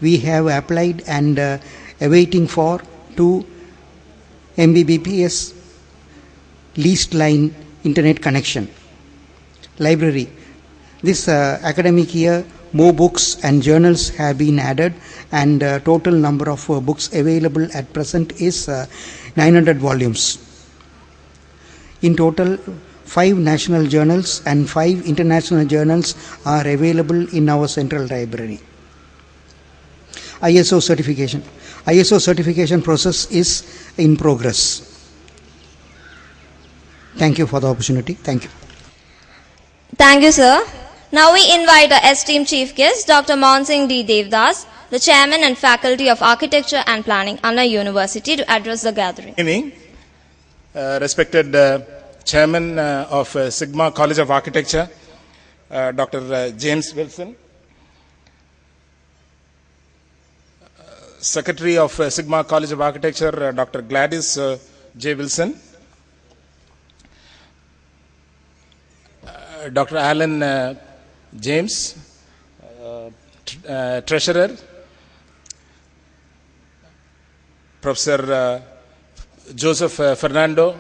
we have applied and awaiting for 2 Mbps leased line internet connection. Library. This academic year, more books and journals have been added, and total number of books available at present is 900 volumes. In total, 5 national journals and 5 international journals are available in our central library. ISO certification. ISO certification process is in progress. Thank you for the opportunity. Thank you. Thank you, sir. Now we invite our esteemed chief guest, Dr. Mohan Singh D. Devdas, the Chairman and Faculty of Architecture and Planning, Anna University, to address the gathering. Good evening, respected Chairman of Sigma College of Architecture, Dr. James Wilson, Secretary of Sigma College of Architecture, Dr. Gladys J. Wilson, Dr. Alan James, Treasurer, Professor Joseph Fernando,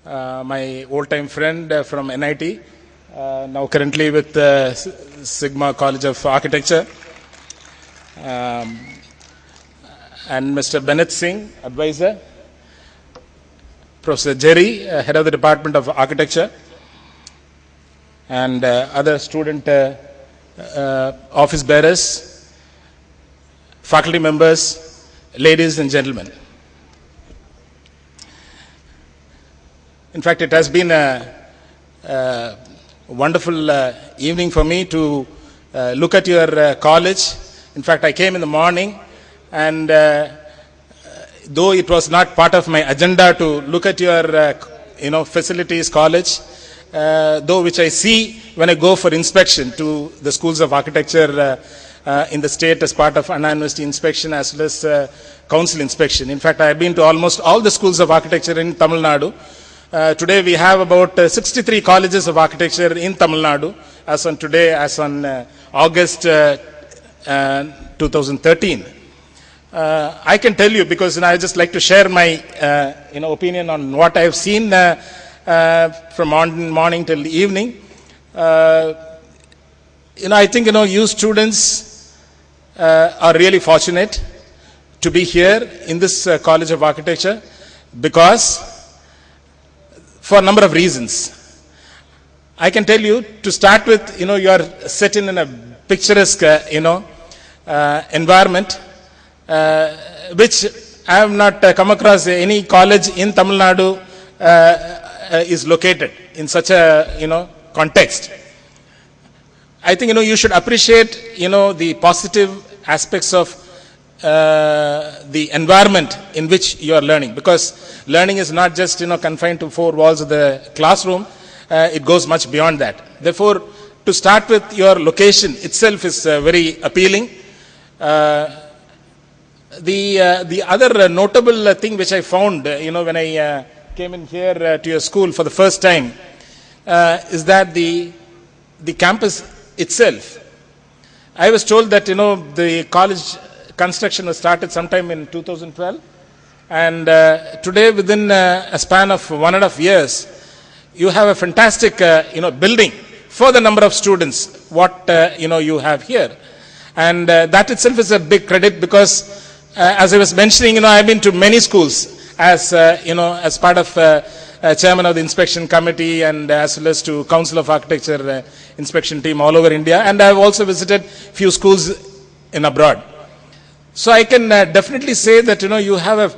my old-time friend from NIT, now currently with Sigma College of Architecture, and Mr. Bennett Singh, advisor, Professor Jerry, head of the Department of Architecture, and other student office bearers, faculty members, ladies and gentlemen. In fact, it has been a wonderful evening for me to look at your college. In fact, I came in the morning, and though it was not part of my agenda to look at your facilities, college, though which I see when I go for inspection to the schools of architecture in the state as part of Anna University inspection as well as council inspection. In fact, I have been to almost all the schools of architecture in Tamil Nadu. Today we have about 63 colleges of architecture in Tamil Nadu as on today, as on August 2013. I can tell you, because I just like to share my opinion on what I have seen from morning till evening. I think you students are really fortunate to be here in this College of Architecture, because for a number of reasons. I can tell you, to start with, you are set in a picturesque environment, which I have not come across any college in Tamil Nadu is located in such a context. I think you should appreciate the positive aspects of the environment in which you are learning, because learning is not just confined to 4 walls of the classroom. It goes much beyond that. Therefore, to start with, your location itself is very appealing. The other notable thing which I found when I came in here to your school for the first time is that the campus itself. I was told that the college construction was started sometime in 2012, and today, within a span of 1.5 years, you have a fantastic building for the number of students what you have here, and that itself is a big credit, because as I was mentioning, I have been to many schools as as part of chairman of the inspection committee, and as well as to Council of Architecture inspection team all over India, and I have also visited few schools in abroad. So I can definitely say that you have a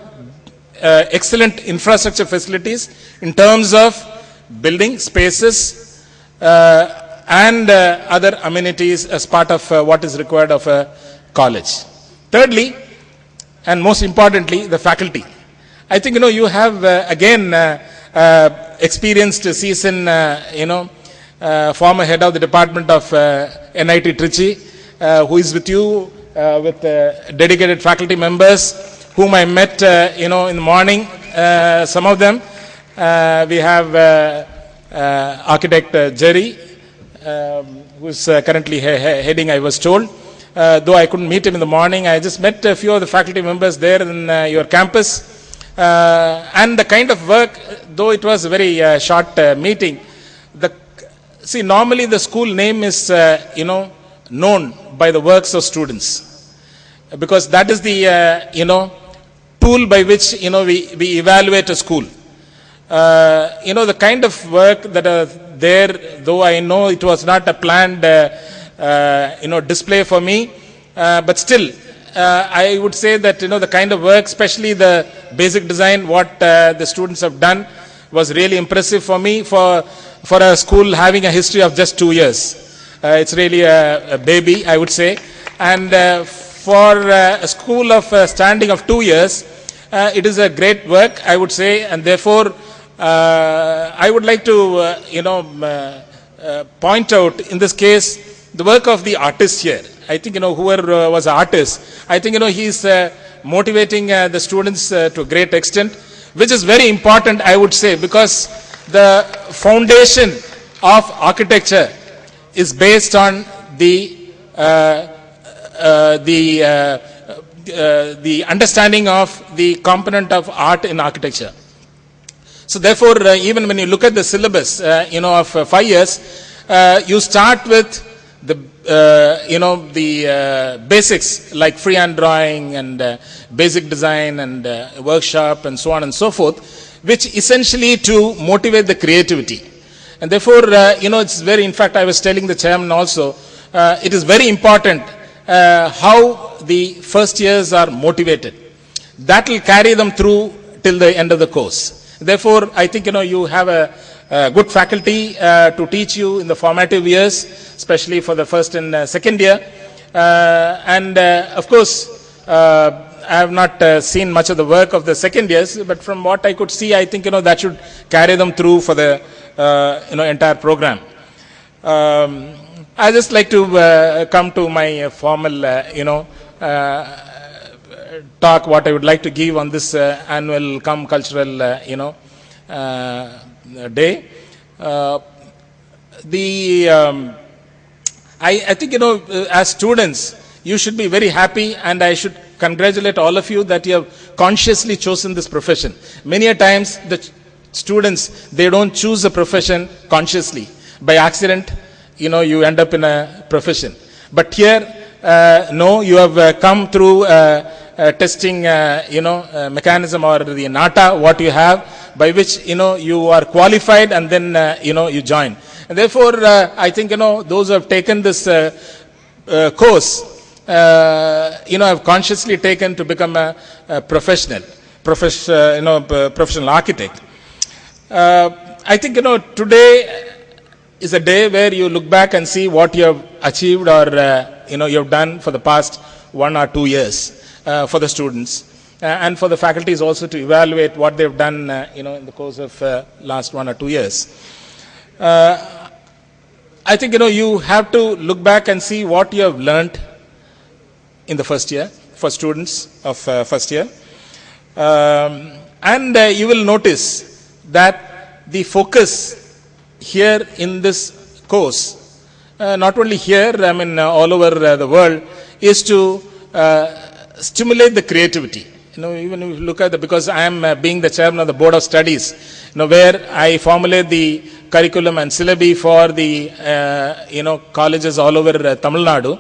excellent infrastructure facilities in terms of building spaces and other amenities as part of what is required of a college. Thirdly, and most importantly, the faculty. I think you have again experienced, seasoned former head of the department of NIT Trichy, who is with you with dedicated faculty members whom I met in the morning. Some of them we have architect Jerry, who is currently heading, I was told. though I couldn't meet him in the morning, I just met a few of the faculty members there in your campus. And the kind of work, though it was a very short meeting, normally the school name is, known by the works of students. Because that is the, tool by which, we evaluate a school. The kind of work that are there, though I know it was not a planned, display for me, but still, I would say that, the kind of work, especially the basic design, what the students have done was really impressive for me for a school having a history of just 2 years. It's really a baby, I would say. And for a school of standing of 2 years, it is a great work, I would say, and therefore, I would like to, point out in this case the work of the artist here. I think, whoever was an artist, I think, he's motivating the students to a great extent, which is very important, I would say, because the foundation of architecture is based on the understanding of the component of art in architecture. So therefore, even when you look at the syllabus, of 5 years, you start with the basics like freehand drawing and basic design and workshop and so on and so forth, which essentially to motivate the creativity. And therefore, it's very, in fact, I was telling the chairman also, it is very important how the first years are motivated. That will carry them through till the end of the course. Therefore, I think, you have a good faculty to teach you in the formative years, especially for the first and second year. Of course, I have not seen much of the work of the second years, but from what I could see, I think, that should carry them through for the, entire program. I just like to come to my formal, talk, what I would like to give on this annual cultural, day. I think, as students, you should be very happy, and I should congratulate all of you that you have consciously chosen this profession. Many a times, the students, they don't choose a profession consciously. By accident, you end up in a profession. But here, no, you have come through testing, mechanism or the NATA, what you have, by which, you are qualified, and then, you join. And therefore, I think, those who have taken this course, have consciously taken to become a professional architect. I think, today is a day where you look back and see what you have achieved or, you have done for the past 1 or 2 years for the students. And for the faculties also to evaluate what they've done, in the course of last 1 or 2 years. I think, you have to look back and see what you have learned in the first year, for students of first year. And you will notice that the focus here in this course, not only here, all over the world, is to stimulate the creativity. Even if you look at because I am being the chairman of the Board of Studies, where I formulate the curriculum and syllabi for the, colleges all over Tamil Nadu.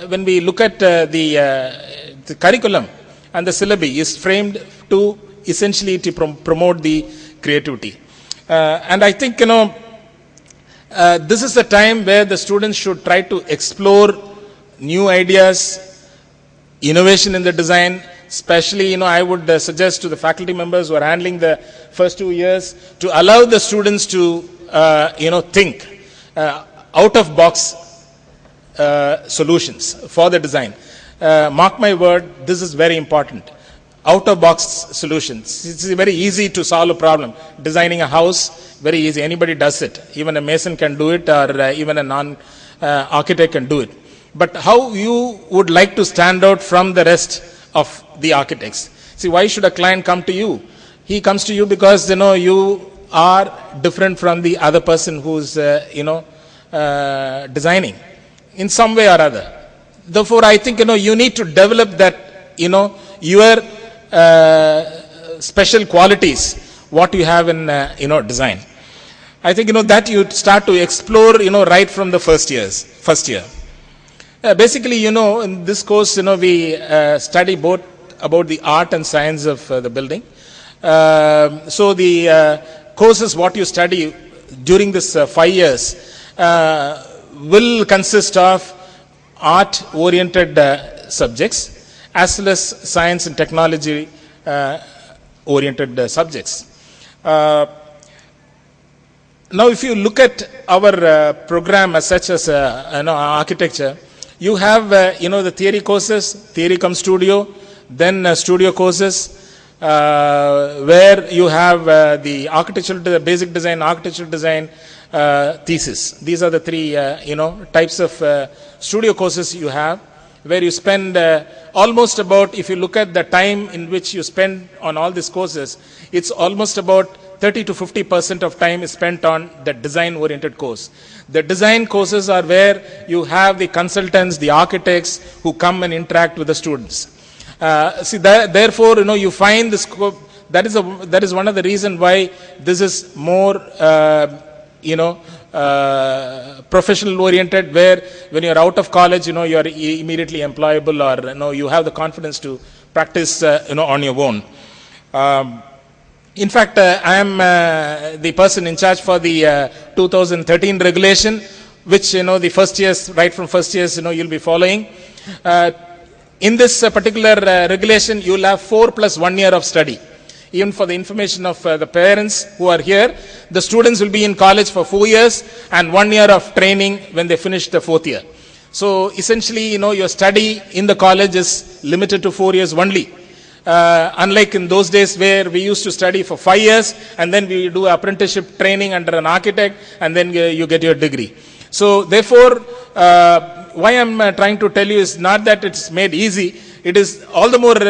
When we look at the curriculum and the syllabi is framed to essentially to promote the creativity. And I think, this is the time where the students should try to explore new ideas, innovation in the design, especially, I would suggest to the faculty members who are handling the first 2 years to allow the students to, think out of box solutions for the design. Mark my word, this is very important. Out of box solutions. It's very easy to solve a problem. Designing a house, very easy. Anybody does it. Even a mason can do it, or even a non-architect can do it. But how you would like to stand out from the rest of the architects? See, why should a client come to you? He comes to you because, you are different from the other person who's, designing. in some way or other. Therefore, I think, you need to develop that, your special qualities, what you have in, design. I think, that you start to explore, right from the first year. Basically, in this course, we study both about the art and science of the building. So the courses, what you study during this 5 years, will consist of art-oriented subjects as well as science and technology oriented subjects. Now, if you look at our program as such as architecture, you have the theory courses, theory cum studio, then studio courses, where you have the architectural basic design, architectural design, thesis. These are the three types of studio courses you have, where you spend almost about, if you look at the time in which you spend on all these courses, it's almost about 30 to 50% of time is spent on the design oriented course. The design courses are where you have the consultants, the architects who come and interact with the students. Therefore, you find this, that is one of the reasons why this is more, professional oriented, where when you're out of college, you are immediately employable, or, you have the confidence to practice, on your own. In fact, I am the person in charge for the 2013 regulation, which, the first years, right from first years, you'll be following. In this particular regulation, you will have 4 plus 1 year of study. Even for the information of the parents who are here, the students will be in college for 4 years and 1 year of training when they finish the 4th year. So essentially, your study in the college is limited to 4 years only. Unlike in those days where we used to study for 5 years and then we do apprenticeship training under an architect and then you get your degree. So therefore, why I'm trying to tell you is not that it's made easy. It is all the more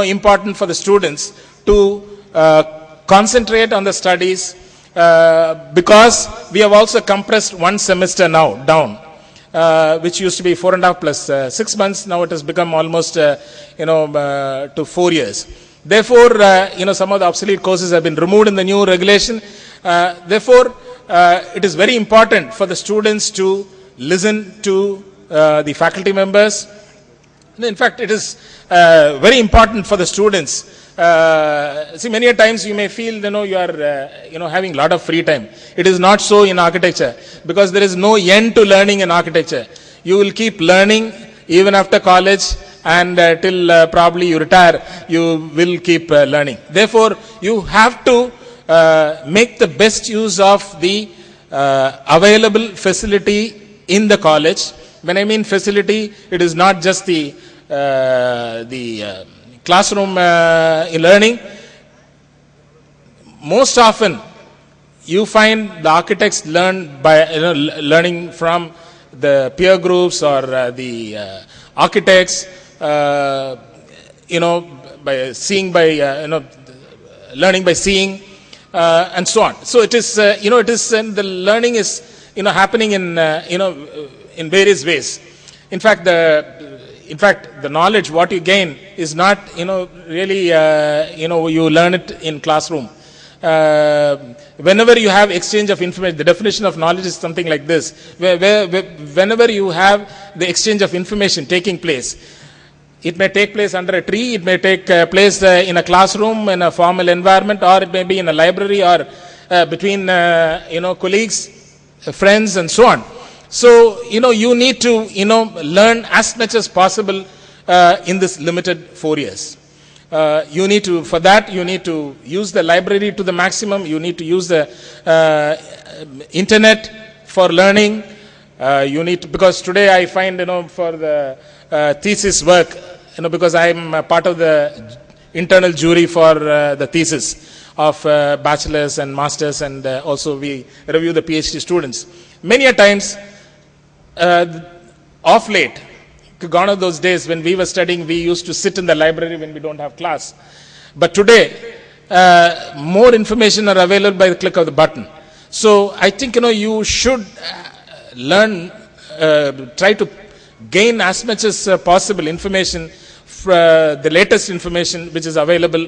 important for the students to concentrate on the studies, because we have also compressed 1 semester now down, which used to be 4.5 plus 6 months. Now it has become almost to 4 years. Therefore, some of the obsolete courses have been removed in the new regulation. Therefore, it is very important for the students to listen to the faculty members. In fact, it is very important for the students. See, many a times you may feel, you are, having a lot of free time. It is not so in architecture, because there is no end to learning in architecture. You will keep learning even after college, and till probably you retire, you will keep learning. Therefore, you have to make the best use of the available facility in the college. When I mean facility, it is not just the classroom learning. Most often, you find the architects learn by learning from the peer groups or the architects, by seeing, learning by seeing, and so on. So it is, the learning is, happening in, in various ways. In fact, the knowledge what you gain is not, really, you learn it in classroom. Whenever you have exchange of information, the definition of knowledge is something like this, where whenever you have the exchange of information taking place, it may take place under a tree, it may take place in a classroom, in a formal environment, or it may be in a library, or between, colleagues, friends, and so on. So, you need to, learn as much as possible in this limited 4 years. You need to, for that, you need to use the library to the maximum. You need to use the internet for learning. You need to, because today I find, for the thesis work, because I am a part of the internal jury for the thesis of bachelor's and master's, and also we review the PhD students. Many a times, off late, gone are those days when we were studying, we used to sit in the library when we don't have class. But today, more information are available by the click of the button. So I think, you should learn try to gain as much as possible information, the latest information which is available